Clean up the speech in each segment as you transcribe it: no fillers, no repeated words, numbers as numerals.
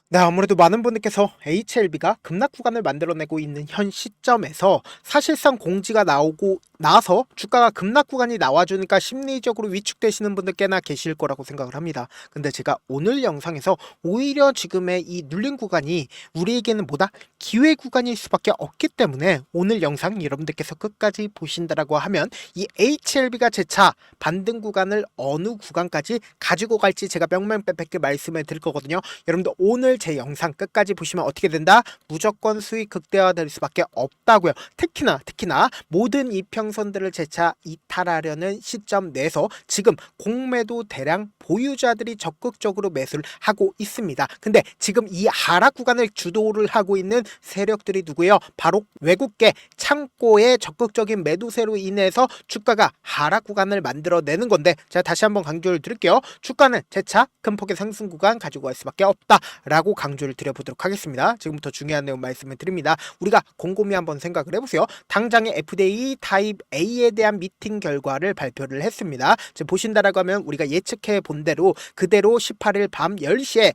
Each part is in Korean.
네, 아무래도 많은 분들께서 HLB가 급락 구간을 만들어내고 있는 현 시점에서 사실상 공지가 나오고 나서 주가가 급락 구간이 나와주니까 심리적으로 위축되시는 분들 꽤나 계실 거라고 생각을 합니다. 근데 제가 오늘 영상에서 오히려 지금의 이 눌린 구간이 우리에게는 뭐다? 기회 구간일 수밖에 없기 때문에 오늘 영상 여러분들께서 끝까지 보신다라고 하면 이 HLB가 재차 반등 구간을 어느 구간까지 가지고 갈지 제가 명명백백히 말씀을 드릴 거거든요. 여러분들 오늘 제 영상 끝까지 보시면 어떻게 된다? 무조건 수익 극대화될 수밖에 없다고요. 특히나 모든 이평선들을 재차 이탈하려는 시점 내에서 지금 공매도 대량 보유자들이 적극적으로 매수를 하고 있습니다. 근데 지금 이 하락 구간을 주도를 하고 있는 세력들이 누구예요? 바로 외국계 창고의 적극적인 매도세로 인해서 주가가 하락 구간을 만들어내는 건데, 제가 다시 한번 강조를 드릴게요. 주가는 재차 큰 폭의 상승 구간 가지고 갈 수밖에 없다라고 강조를 드려보도록 하겠습니다. 지금부터 중요한 내용 말씀을 드립니다. 우리가 곰곰이 한번 생각을 해보세요. 당장의 FDA 타입 A에 대한 미팅 결과를 발표를 했습니다. 지금 보신다라고 하면 우리가 예측해 본 대로 그대로 18일 밤 10시에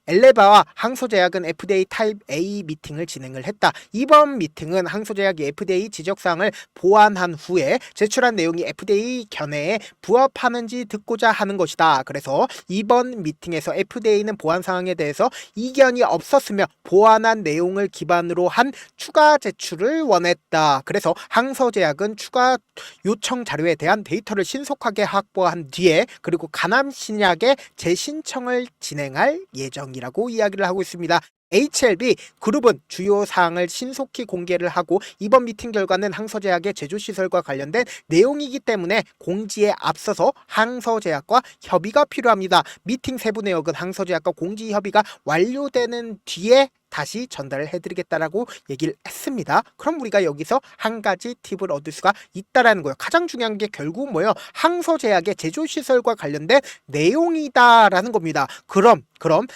엘레바와 항소제약은 FDA 타입 A 미팅을 진행을 했다. 이번 미팅은 항소제약이 FDA 지적사항을 보완한 후에 제출한 내용이 FDA 견해에 부합하는지 듣고자 하는 것이다. 그래서 이번 미팅에서 FDA는 보완 사항에 대해서 이견이 없었으며 보완한 내용을 기반으로 한 추가 제출을 원했다. 그래서 항소제약은 추가 요청 자료에 대한 데이터를 신속하게 확보한 뒤에 그리고 가남신약의 재신청을 진행할 예정이라고 이야기를 하고 있습니다. HLB 그룹은 주요 사항을 신속히 공개를 하고 이번 미팅 결과는 항서제약의 제조시설과 관련된 내용이기 때문에 공지에 앞서서 항서제약과 협의가 필요합니다. 미팅 세부 내역은 항서제약과 공지 협의가 완료되는 뒤에 다시 전달을 해드리겠다라고 얘기를 했습니다. 그럼 우리가 여기서 한 가지 팁을 얻을 수가 있다라는 거예요. 가장 중요한 게 결국 뭐예요? 항서제약의 제조시설과 관련된 내용이다라는 겁니다. 그럼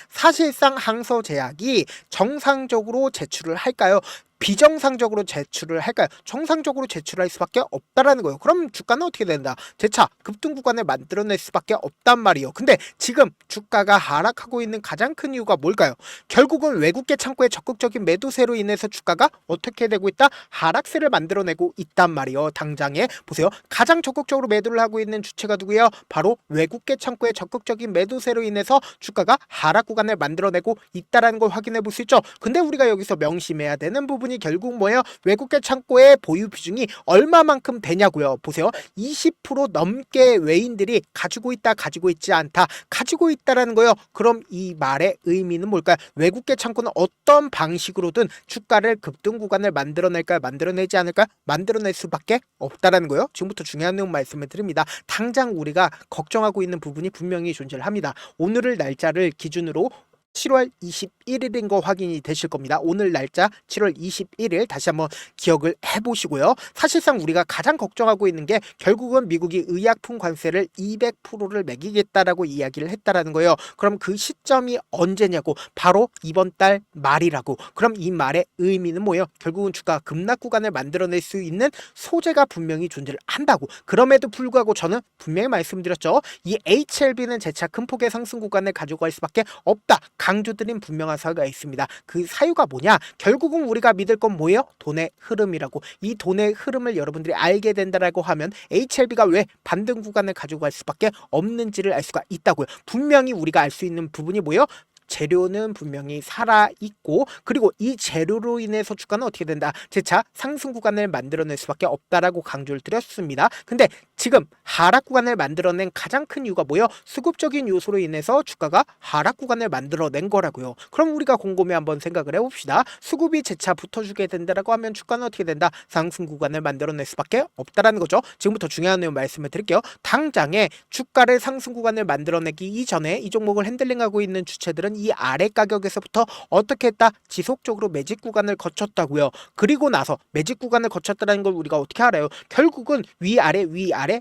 사실상 항서제약이 정상적으로 제출을 할까요? 비정상적으로 제출을 할까요? 정상적으로 제출할 수밖에 없다라는 거예요. 그럼 주가는 어떻게 된다? 재차 급등 구간을 만들어낼 수밖에 없단 말이에요. 근데 지금 주가가 하락하고 있는 가장 큰 이유가 뭘까요? 결국은 외국계 창고의 적극적인 매도세로 인해서 주가가 어떻게 되고 있다? 하락세를 만들어내고 있단 말이에요. 당장에 보세요. 가장 적극적으로 매도를 하고 있는 주체가 누구예요? 바로 외국계 창고의 적극적인 매도세로 인해서 주가가 하락 구간을 만들어내고 있다라는 걸 확인해 볼 수 있죠. 근데 우리가 여기서 명심해야 되는 부분이 결국 뭐예요? 외국계 창고의 보유 비중이 얼마만큼 되냐고요. 보세요. 20% 넘게 외인들이 가지고 있다, 가지고 있지 않다, 가지고 있다라는 거예요. 그럼 이 말의 의미는 뭘까요? 외국계 창고는 어떤 방식으로든 주가를 급등 구간을 만들어낼까요? 만들어내지 않을까요? 만들어낼 수밖에 없다라는 거예요. 지금부터 중요한 내용 말씀을 드립니다. 당장 우리가 걱정하고 있는 부분이 분명히 존재를 합니다. 오늘을 날짜를 기준으로 7월 21일인 거 확인이 되실 겁니다. 오늘 날짜 7월 21일 다시 한번 기억을 해보시고요. 사실상 우리가 가장 걱정하고 있는 게 결국은 미국이 의약품 관세를 200%를 매기겠다라고 이야기를 했다라는 거예요. 그럼 그 시점이 언제냐고, 바로 이번 달 말이라고. 그럼 이 말의 의미는 뭐예요? 결국은 주가 급락 구간을 만들어낼 수 있는 소재가 분명히 존재를 한다고. 그럼에도 불구하고 저는 분명히 말씀드렸죠. 이 HLB는 재차 큰 폭의 상승 구간을 가지고 갈 수밖에 없다. 강조드린 분명한 사유가 있습니다. 그 사유가 뭐냐? 결국은 우리가 믿을 건 뭐예요? 돈의 흐름이라고. 이 돈의 흐름을 여러분들이 알게 된다라고 하면 HLB가 왜 반등 구간을 가지고 갈 수밖에 없는지를 알 수가 있다고요. 분명히 우리가 알 수 있는 부분이 뭐예요? 재료는 분명히 살아있고, 그리고 이 재료로 인해서 주가는 어떻게 된다? 재차 상승 구간을 만들어낼 수밖에 없다라고 강조를 드렸습니다. 근데 지금 하락 구간을 만들어낸 가장 큰 이유가 뭐예요? 수급적인 요소로 인해서 주가가 하락 구간을 만들어낸 거라고요. 그럼 우리가 곰곰이 한번 생각을 해봅시다. 수급이 재차 붙어주게 된다라고 하면 주가는 어떻게 된다? 상승 구간을 만들어낼 수밖에 없다라는 거죠. 지금부터 중요한 내용 말씀을 드릴게요. 당장에 주가를 상승 구간을 만들어내기 이전에 이 종목을 핸들링하고 있는 주체들은 이 아래 가격에서부터 어떻게 했다? 지속적으로 매집 구간을 거쳤다고요. 그리고 나서 매집 구간을 거쳤다는 걸 우리가 어떻게 알아요? 결국은 위아래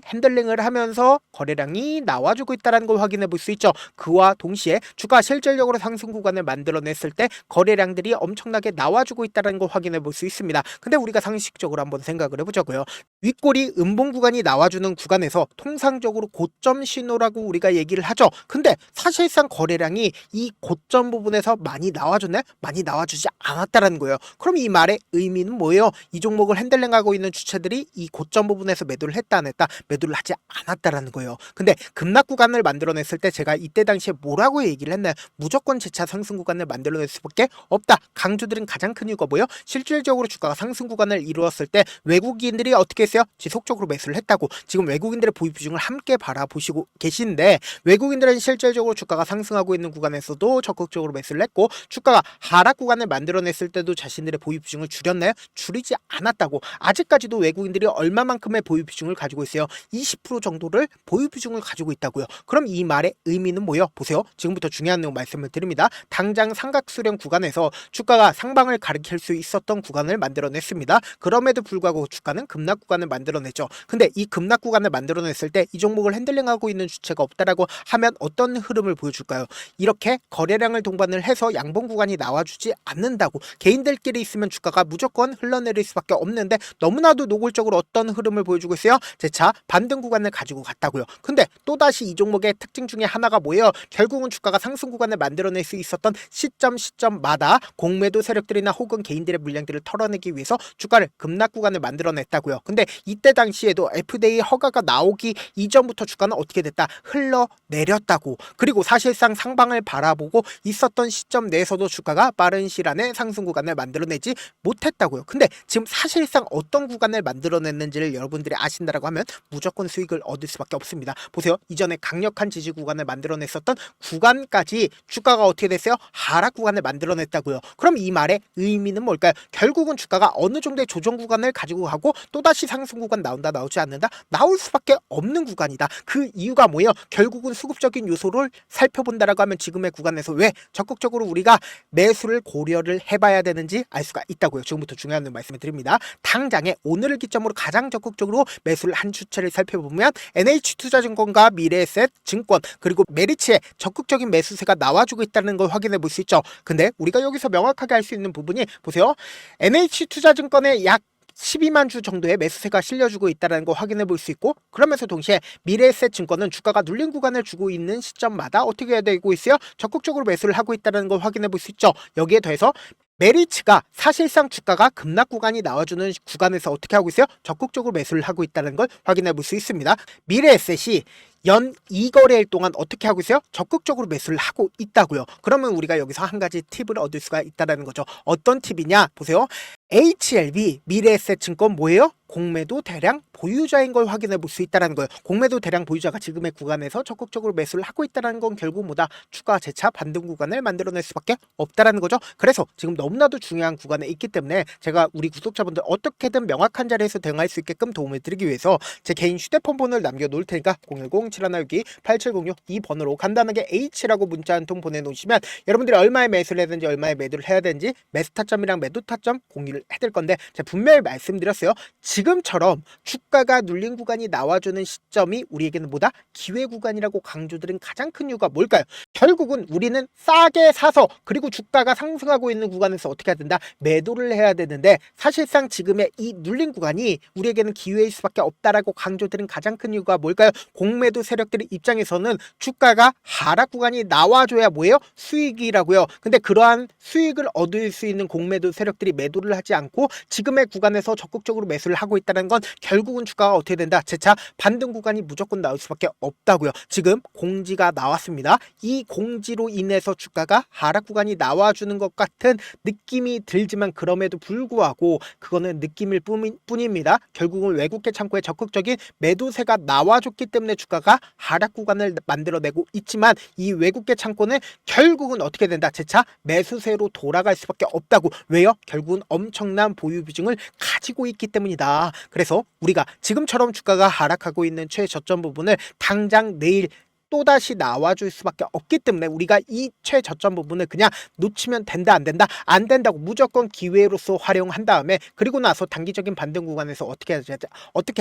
핸들링을 하면서 거래량이 나와주고 있다는 걸 확인해 볼 수 있죠. 그와 동시에 주가 실질적으로 상승 구간을 만들어냈을 때 거래량들이 엄청나게 나와주고 있다는 걸 확인해 볼 수 있습니다. 근데 우리가 상식적으로 한번 생각을 해보자고요. 윗꼬리 음봉 구간이 나와주는 구간에서 통상적으로 고점 신호라고 우리가 얘기를 하죠. 근데 사실상 거래량이 이 고점 부분에서 많이 나와줬네? 많이 나와주지 않았다라는 거예요. 그럼 이 말의 의미는 뭐예요? 이 종목을 핸들링하고 있는 주체들이 이 고점 부분에서 매도를 했다 안 했다? 매도를 하지 않았다라는 거예요. 근데 급락 구간을 만들어냈을 때 제가 이때 당시에 뭐라고 얘기를 했나요? 무조건 재차 상승 구간을 만들어낼 수밖에 없다. 강조드린 가장 큰 이유가 뭐예요? 실질적으로 주가가 상승 구간을 이루었을 때 외국인들이 어떻게 했어요? 지속적으로 매수를 했다고. 지금 외국인들의 보유 비중을 함께 바라보시고 계신데, 외국인들은 실질적으로 주가가 상승하고 있는 구간에서도 적극적으로 매수를 했고, 주가가 하락 구간을 만들어냈을 때도 자신들의 보유 비중을 줄였나요? 줄이지 않았다고. 아직까지도 외국인들이 얼마만큼의 보유 비중을 가지고 있어요? 20% 정도를 보유 비중을 가지고 있다고요. 그럼 이 말의 의미는 뭐예요? 보세요. 지금부터 중요한 내용 말씀을 드립니다. 당장 삼각수렴 구간에서 주가가 상방을 가리킬 수 있었던 구간을 만들어냈습니다. 그럼에도 불구하고 주가는 급락 구간을 만들어냈죠. 근데 이 급락 구간을 만들어냈을 때 이 종목을 핸들링하고 있는 주체가 없다라고 하면 어떤 흐름을 보여줄까요? 이렇게 거래량을 동반을 해서 양봉 구간이 나와주지 않는다고. 개인들끼리 있으면 주가가 무조건 흘러내릴 수밖에 없는데, 너무나도 노골적으로 어떤 흐름을 보여주고 있어요? 재차 반등 구간을 가지고 갔다고요. 근데 또다시 이 종목의 특징 중에 하나가 뭐예요? 결국은 주가가 상승 구간을 만들어낼 수 있었던 시점마다 공매도 세력들이나 혹은 개인들의 물량들을 털어내기 위해서 주가를 급락 구간을 만들어냈다고요. 근데 이때 당시에도 FDA 허가가 나오기 이전부터 주가는 어떻게 됐다? 흘러내렸다고. 그리고 사실상 상방을 바라보고 있었던 시점 내에서도 주가가 빠른 시일 안에 상승 구간을 만들어내지 못했다고요. 근데 지금 사실상 어떤 구간을 만들어냈는지를 여러분들이 아신다라고 하면 무조건 수익을 얻을 수밖에 없습니다. 보세요. 이전에 강력한 지지 구간을 만들어냈었던 구간까지 주가가 어떻게 됐어요? 하락 구간을 만들어냈다고요. 그럼 이 말의 의미는 뭘까요? 결국은 주가가 어느 정도의 조정 구간을 가지고 가고 또다시 상승 구간 나온다, 나오지 않는다? 나올 수밖에 없는 구간이다. 그 이유가 뭐예요? 결국은 수급적인 요소를 살펴본다라고 하면 지금의 구간에서 왜 적극적으로 우리가 매수를 고려를 해봐야 되는지 알 수가 있다고요. 지금부터 중요한 말씀을 드립니다. 당장에 오늘을 기점으로 가장 적극적으로 매수를 한 주체를 살펴보면 NH투자증권과 미래에셋증권 그리고 메리츠의 적극적인 매수세가 나와주고 있다는 걸 확인해 볼 수 있죠. 근데 우리가 여기서 명확하게 알 수 있는 부분이, 보세요. NH투자증권의 약 12만 주 정도의 매수세가 실려주고 있다는 거 확인해 볼 수 있고, 그러면서 동시에 미래에셋증권은 주가가 눌린 구간을 주고 있는 시점마다 어떻게 해야 되고 있어요? 적극적으로 매수를 하고 있다는 걸 확인해 볼 수 있죠. 여기에 더해서 메리츠가 사실상 주가가 급락 구간이 나와주는 구간에서 어떻게 하고 있어요? 적극적으로 매수를 하고 있다는 걸 확인해 볼 수 있습니다. 미래에셋이 연 2거래일 동안 어떻게 하고 있어요? 적극적으로 매수를 하고 있다고요. 그러면 우리가 여기서 한 가지 팁을 얻을 수가 있다는 거죠. 어떤 팁이냐? 보세요. HLB 미래에셋증권 뭐예요? 공매도 대량 보유자인 걸 확인해 볼 수 있다는 거예요. 공매도 대량 보유자가 지금의 구간에서 적극적으로 매수를 하고 있다는 건 결국 뭐다? 주가 재차 반등 구간을 만들어낼 수밖에 없다는 거죠. 그래서 지금 너무나도 중요한 구간에 있기 때문에 제가 우리 구독자분들 어떻게든 명확한 자리에서 대응할 수 있게끔 도움을 드리기 위해서 제 개인 휴대폰 번호를 남겨놓을 테니까 010-7162-8706 이 번호로 간단하게 H라고 문자 한 통 보내놓으시면 여러분들이 얼마에 매수를 해야 되는지 얼마에 매도를 해야 되는지 매수 타점이랑 매도 타점 공유를 해드릴 건데, 제가 분명히 말씀드렸어요. 지금처럼 주가가 눌린 구간이 나와주는 시점이 우리에게는 뭐다? 기회 구간이라고 강조드린 가장 큰 이유가 뭘까요? 결국은 우리는 싸게 사서 그리고 주가가 상승하고 있는 구간에서 어떻게 해야 된다? 매도를 해야 되는데, 사실상 지금의 이 눌린 구간이 우리에게는 기회일 수밖에 없다라고 강조드린 가장 큰 이유가 뭘까요? 공매도 세력들의 입장에서는 주가가 하락 구간이 나와줘야 뭐예요? 수익이라고요. 근데 그러한 수익을 얻을 수 있는 공매도 세력들이 매도를 하지 않고 지금의 구간에서 적극적으로 매수를 하고 있다는 건 결국은 주가가 어떻게 된다? 재차 반등 구간이 무조건 나올 수밖에 없다고요. 지금 공지가 나왔습니다. 이 공지로 인해서 주가가 하락 구간이 나와주는 것 같은 느낌이 들지만 그럼에도 불구하고 그거는 느낌일 뿐입니다. 결국은 외국계 창고에 적극적인 매도세가 나와줬기 때문에 주가가 하락 구간을 만들어내고 있지만, 이 외국계 창고는 결국은 어떻게 된다? 재차 매수세로 돌아갈 수밖에 없다고. 왜요? 결국은 엄청난 보유 비중을 가지고 있기 때문이다. 그래서 우리가 지금처럼 주가가 하락하고 있는 최저점 부분을 당장 내일 또다시 나와줄 수밖에 없기 때문에 우리가 이 최저점 부분을 그냥 놓치면 된다 안 된다? 안 된다고. 무조건 기회로서 활용한 다음에 그리고 나서 단기적인 반등 구간에서 어떻게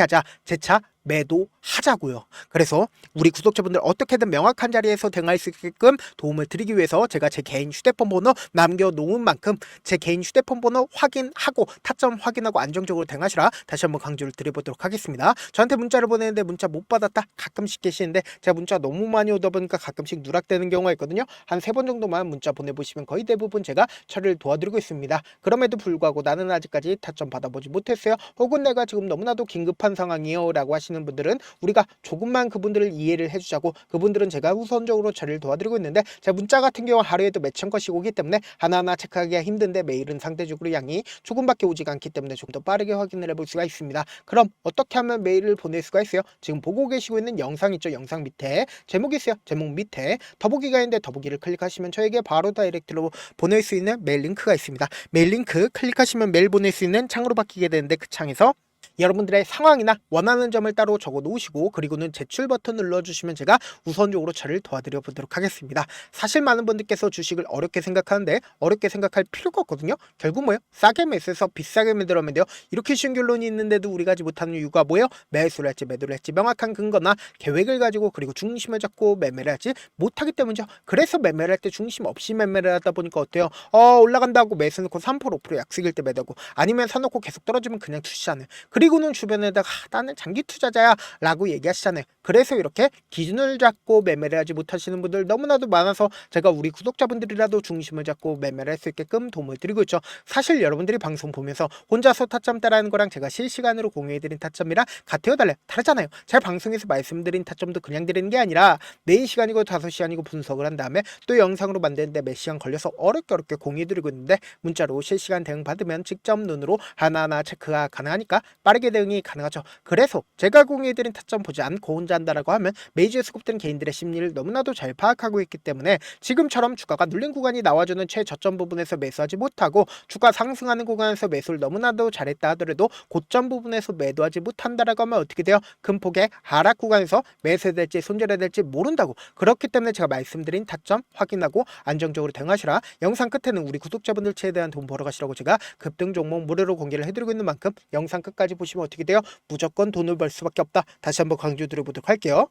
하자? 재차 매도하자고요. 그래서 우리 구독자분들 어떻게든 명확한 자리에서 대응할 수 있게끔 도움을 드리기 위해서 제가 제 개인 휴대폰 번호 남겨놓은 만큼 제 개인 휴대폰 번호 확인하고 타점 확인하고 안정적으로 대응하시라 다시 한번 강조를 드려보도록 하겠습니다. 저한테 문자를 보내는데 문자 못 받았다 가끔씩 계시는데 제가 문자 너무 많이 오다 보니까 가끔씩 누락되는 경우가 있거든요. 한 3번 정도만 문자 보내보시면 거의 대부분 제가 처리를 도와드리고 있습니다. 그럼에도 불구하고 나는 아직까지 타점 받아보지 못했어요. 혹은 내가 지금 너무나도 긴급한 상황이요 라고 하시는 분들은 우리가 조금만 그분들을 이해를 해주자고 그분들은 제가 우선적으로 처리를 도와드리고 있는데 제 문자 같은 경우 하루에도 몇천 건씩 오기 때문에 하나하나 체크하기가 힘든데 매일은 상대적으로 양이 조금밖에 오지가 않기 때문에 좀 더 빠르게 확인을 해볼 수가 있습니다. 그럼 어떻게 하면 메일을 보낼 수가 있어요? 지금 보고 계시고 있는 영상 있죠? 영상 밑에 제목이 있어요. 제목 밑에 더보기가 있는데 더보기를 클릭하시면 저에게 바로 다이렉트로 보낼 수 있는 메일 링크가 있습니다. 메일 링크 클릭하시면 메일 보낼 수 있는 창으로 바뀌게 되는데 그 창에서 여러분들의 상황이나 원하는 점을 따로 적어 놓으시고 그리고는 제출 버튼 눌러주시면 제가 우선적으로 처리를 도와드려 보도록 하겠습니다. 사실 많은 분들께서 주식을 어렵게 생각하는데 어렵게 생각할 필요가 없거든요. 결국 뭐예요? 싸게 매수해서 비싸게 매도하면 돼요. 이렇게 쉬운 결론이 있는데도 우리가 하지 못하는 이유가 뭐예요? 매수를 할지 매도를 할지 명확한 근거나 계획을 가지고 그리고 중심을 잡고 매매를 할지 못하기 때문이죠. 그래서 매매를 할 때 중심 없이 매매를 하다 보니까 어때요? 올라간다고 매수 놓고 3% 5% 약속일 때 매도하고 아니면 사놓고 계속 떨어지면 그냥 투시하는 그리고는 주변에다가 나는 장기 투자자야 라고 얘기하시잖아요. 그래서 이렇게 기준을 잡고 매매를 하지 못하시는 분들 너무나도 많아서 제가 우리 구독자분들이라도 중심을 잡고 매매를 할 수 있게끔 도움을 드리고 있죠. 사실 여러분들이 방송 보면서 혼자서 타점 따라하는 거랑 제가 실시간으로 공유해드린 타점이랑 같아요 달라요? 다르잖아요. 제가 방송에서 말씀드린 타점도 그냥 드리는 게 아니라 4시간이고 5시간이고 분석을 한 다음에 또 영상으로 만드는데 몇 시간 걸려서 어렵게 공유해드리고 있는데 문자로 실시간 대응 받으면 직접 눈으로 하나하나 체크가 가능하니까 빠르게 대응이 가능하죠. 그래서 제가 공유해드린 타점 보지 않고 혼자 한다라고 하면 메이저에 수급된 개인들의 심리를 너무나도 잘 파악하고 있기 때문에 지금처럼 주가가 눌린 구간이 나와주는 최저점 부분에서 매수하지 못하고 주가 상승하는 구간에서 매수를 너무나도 잘했다 하더라도 고점 부분에서 매도하지 못한다라고 하면 어떻게 돼요? 큰 폭의 하락 구간에서 매수해야 될지 손절해야 될지 모른다고. 그렇기 때문에 제가 말씀드린 타점 확인하고 안정적으로 대응하시라. 영상 끝에는 우리 구독자분들 최대한 돈 벌어가시라고 제가 급등 종목 무료로 공개를 해드리고 있는 만큼 영상 끝까지 보시면 어떻게 돼요? 무조건 돈을 벌 수밖에 없다. 다시 한번 강조 드려보도록 할게요.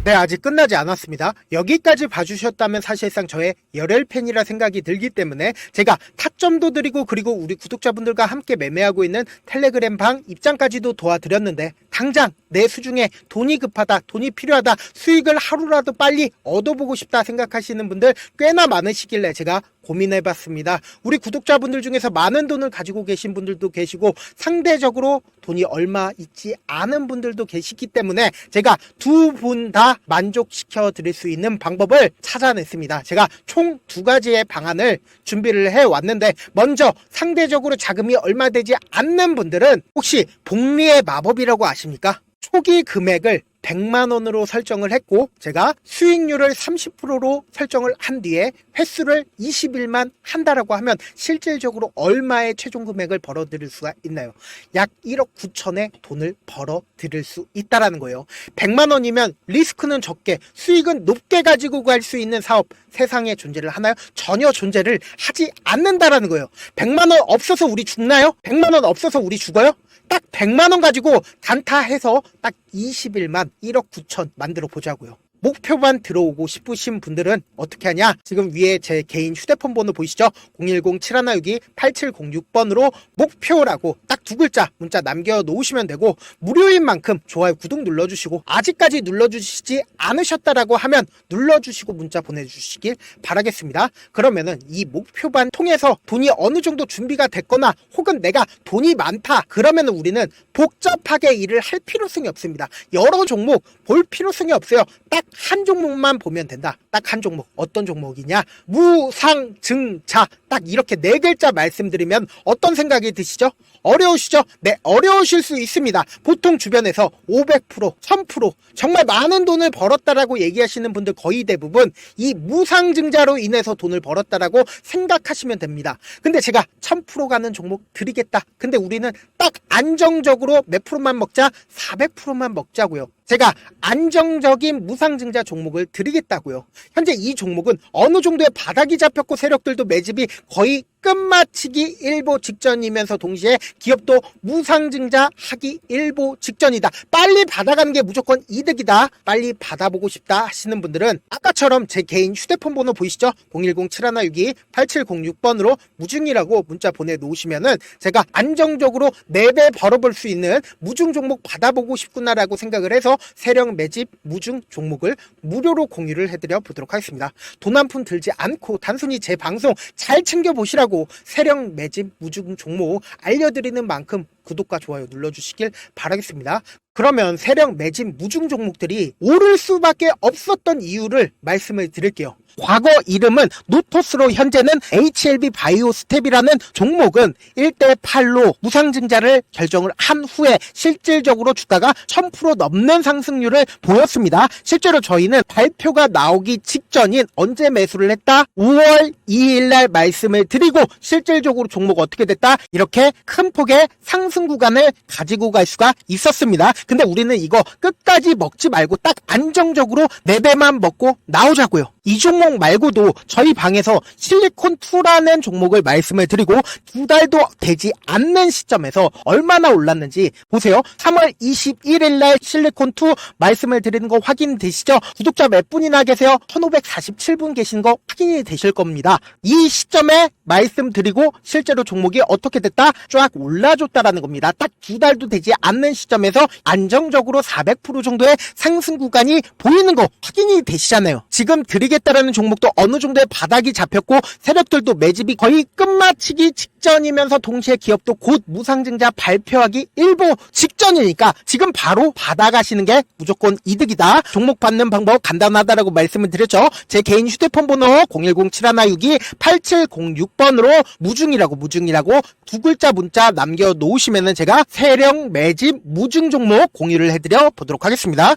네, 아직 끝나지 않았습니다. 여기까지 봐주셨다면 사실상 저의 열혈 팬이라 생각이 들기 때문에 제가 타점도 드리고 그리고 우리 구독자분들과 함께 매매하고 있는 텔레그램 방 입장까지도 도와드렸는데 당장 내 수중에 돈이 급하다, 돈이 필요하다, 수익을 하루라도 빨리 얻어보고 싶다 생각하시는 분들 꽤나 많으시길래 제가 고민해봤습니다. 우리 구독자분들 중에서 많은 돈을 가지고 계신 분들도 계시고 상대적으로 돈이 얼마 있지 않은 분들도 계시기 때문에 제가 두 분 다 만족시켜 드릴 수 있는 방법을 찾아냈습니다. 제가 총 2가지의 방안을 준비를 해왔는데 먼저 상대적으로 자금이 얼마 되지 않는 분들은 혹시 복리의 마법이라고 아십니까? 초기 금액을 100만원으로 설정을 했고 제가 수익률을 30%로 설정을 한 뒤에 횟수를 20일만 한다라고 하면 실질적으로 얼마의 최종 금액을 벌어들일 수가 있나요? 약 1억 9천의 돈을 벌어들일 수 있다라는 거예요. 100만원이면 리스크는 적게 수익은 높게 가지고 갈 수 있는 사업 세상에 존재를 하나요? 전혀 존재를 하지 않는다라는 거예요. 100만원 없어서 우리 죽나요? 100만원 없어서 우리 죽어요? 딱 100만원 가지고 단타해서 딱 20일만 1억 9천 만들어 보자고요. 목표만 들어오고 싶으신 분들은 어떻게 하냐? 지금 위에 제 개인 휴대폰 번호 보이시죠? 010-7162-8706번으로 목표라고 딱 2글자 문자 남겨놓으시면 되고 무료인 만큼 좋아요 구독 눌러주시고 아직까지 눌러주시지 않으셨다라고 하면 눌러주시고 문자 보내주시길 바라겠습니다. 그러면은 이 목표반 통해서 돈이 어느 정도 준비가 됐거나 혹은 내가 돈이 많다 그러면 우리는 복잡하게 일을 할 필요성이 없습니다. 여러 종목 볼 필요성이 없어요. 딱 한 종목만 보면 된다. 딱 한 종목. 어떤 종목이냐? 무상증자. 딱 이렇게 4글자 말씀드리면 어떤 생각이 드시죠? 어려우시죠? 네, 어려우실 수 있습니다. 보통 주변에서 500%, 1000% 정말 많은 돈을 벌었다라고 얘기하시는 분들 거의 대부분 이 무상증자로 인해서 돈을 벌었다라고 생각하시면 됩니다. 근데 제가 1000% 가는 종목 드리겠다. 근데 우리는 딱 안정적으로 몇 프로만 먹자? 400%만 먹자고요. 제가 안정적인 무상증자 종목을 드리겠다고요. 현재 이 종목은 어느 정도의 바닥이 잡혔고 세력들도 매집이 거의 끝마치기 일보 직전이면서 동시에 기업도 무상증자 하기 일보 직전이다. 빨리 받아가는 게 무조건 이득이다. 빨리 받아보고 싶다 하시는 분들은 아까처럼 제 개인 휴대폰 번호 보이시죠? 010-7162-8706번으로 무중이라고 문자 보내놓으시면은 제가 안정적으로 4배 벌어볼 수 있는 무중 종목 받아보고 싶구나라고 생각을 해서 세력 매집 무중 종목을 무료로 공유를 해드려 보도록 하겠습니다. 돈 한 푼 들지 않고 단순히 제 방송 잘 챙겨보시라고 세력 매집 무중 종목 알려드리는 만큼 구독과 좋아요 눌러주시길 바라겠습니다. 그러면 세력 매집 무중 종목들이 오를 수밖에 없었던 이유를 말씀을 드릴게요. 과거 이름은 노토스로 현재는 HLB 바이오스텝이라는 종목은 1대8로 무상증자를 결정을 한 후에 실질적으로 주가가 1000% 넘는 상승률을 보였습니다. 실제로 저희는 발표가 나오기 직전인 언제 매수를 했다? 5월 2일날 말씀을 드리고 실질적으로 종목 어떻게 됐다? 이렇게 큰 폭의 상승 구간을 가지고 갈 수가 있었습니다. 근데 우리는 이거 끝까지 먹지 말고 딱 안정적으로 4배만 먹고 나오자고요. 이 종목 말고도 저희 방에서 실리콘2라는 종목을 말씀을 드리고 2달도 되지 않는 시점에서 얼마나 올랐는지 보세요. 3월 21일 날 실리콘2 말씀을 드리는 거 확인되시죠? 구독자 몇 분이나 계세요? 1547분 계신 거 확인이 되실 겁니다. 이 시점에 말씀드리고 실제로 종목이 어떻게 됐다? 쫙 올라줬다라는 겁니다. 딱 2달도 되지 않는 시점에서 안정적으로 400% 정도의 상승 구간이 보이는 거 확인이 되시잖아요. 지금 드리겠다라는 종목도 어느 정도의 바닥이 잡혔고 세력들도 매집이 거의 끝마치기 직전이면서 동시에 기업도 곧 무상증자 발표하기 일보 직전이니까 지금 바로 받아가시는 게 무조건 이득이다. 종목 받는 방법 간단하다라고 말씀을 드렸죠. 제 개인 휴대폰 번호 010-7162-8706번으로 무중이라고 두 글자 문자 남겨놓으시면은 제가 세력 매집 무중 종목 공유를 해드려 보도록 하겠습니다.